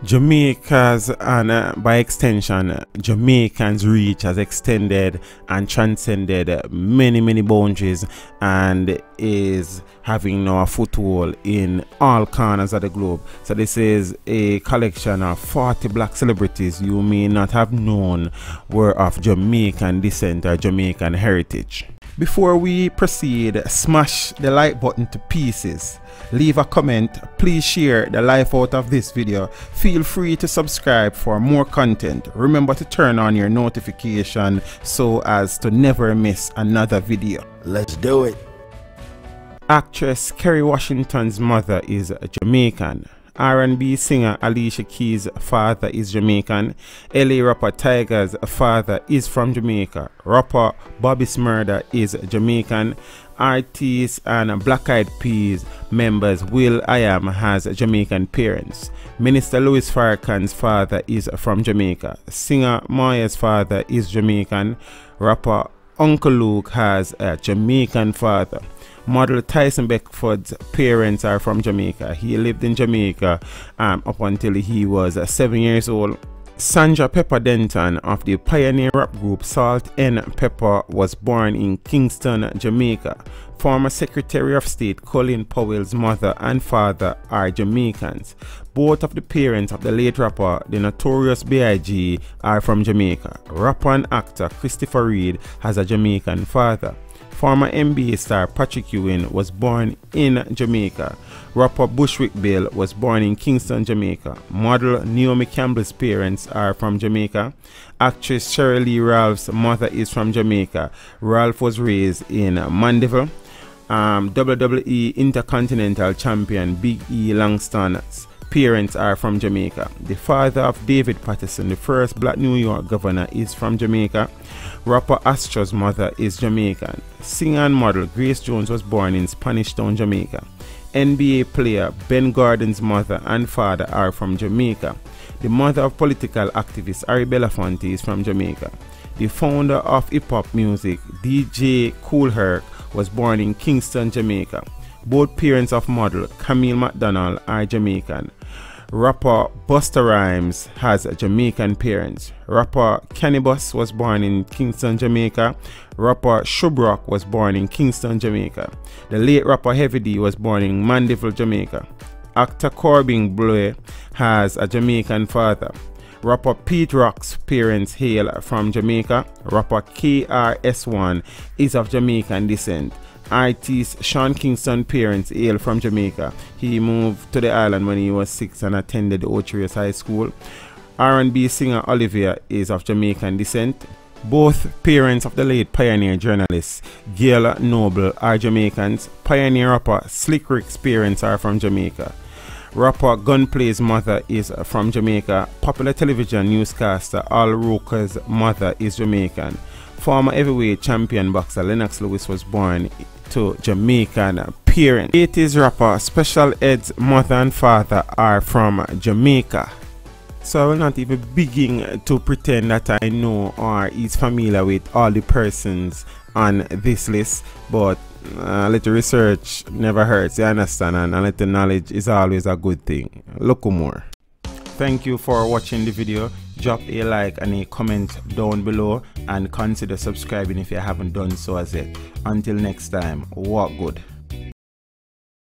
Jamaica's and by extension Jamaican's reach has extended and transcended many boundaries and is having now a foothold in all corners of the globe. So this is a collection of 40 black celebrities you may not have known were of Jamaican descent or Jamaican heritage. Before we proceed, smash the like button to pieces, leave a comment, please share the life out of this video, feel free to subscribe for more content, remember to turn on your notification so as to never miss another video. Let's do it. Actress Kerry Washington's mother is Jamaican. R&B singer Alicia Keys' father is Jamaican. LA rapper Tyga's father is from Jamaica. Rapper Bobby Shmurda is Jamaican. Artists and Black Eyed Peas members will.i.am has Jamaican parents. Minister Louis Farrakhan's father is from Jamaica. Singer Maya's father is Jamaican. Rapper Uncle Luke has a Jamaican father. Model Tyson Beckford's parents are from Jamaica. He lived in Jamaica up until he was 7 years old. Sandra Pepper Denton of the pioneer rap group Salt-N-Pepa was born in Kingston, Jamaica. Former Secretary of State Colin Powell's mother and father are Jamaicans. Both of the parents of the late rapper, the Notorious B.I.G., are from Jamaica. Rapper and actor Christopher Reid has a Jamaican father. Former NBA star Patrick Ewing was born in Jamaica. Rapper Bushwick Bill was born in Kingston, Jamaica. Model Naomi Campbell's parents are from Jamaica. Actress Sheryl Lee Ralph's mother is from Jamaica. Ralph was raised in Mandeville. WWE Intercontinental Champion Big E Langston's parents are from Jamaica. The father of David Patterson, the first black New York governor, is from Jamaica. Rapper Astro's mother is Jamaican. Singer and model Grace Jones was born in Spanish Town, Jamaica. NBA player Ben Gordon's mother and father are from Jamaica. The mother of political activist Harry Belafonte is from Jamaica. The founder of hip-hop music, DJ Kool Herc, was born in Kingston, Jamaica. Both parents of model Camille McDonald are Jamaican. Rapper Busta Rhymes has Jamaican parents. Rapper Cannabis was born in Kingston, Jamaica. Rapper Shubrok was born in Kingston, Jamaica. The late rapper Heavy D was born in Mandeville, Jamaica. Actor Corbin Bleu has a Jamaican father. Rapper Pete Rock's parents hail from Jamaica. Rapper KRS-One is of Jamaican descent. Artist Sean Kingston's parents hail from Jamaica. He moved to the island when he was 6 and attended Ocho High School. R&B singer Olivia is of Jamaican descent. Both parents of the late pioneer journalist Gail Noble are Jamaicans. Pioneer rapper Slick Rick's parents are from Jamaica. Rapper Gunplay's mother is from Jamaica. Popular television newscaster Al Roker's mother is Jamaican. Former heavyweight champion boxer Lennox Lewis was born to Jamaican parents. 80s rapper Special Ed's mother and father are from Jamaica. So I will not even begin to pretend that I know or is familiar with all the persons on this list, but a little research never hurts, you understand, and a little knowledge is always a good thing. Look more. Thank you for watching the video. Drop a like and a comment down below and consider subscribing if you haven't done so as yet. Until next time, walk good.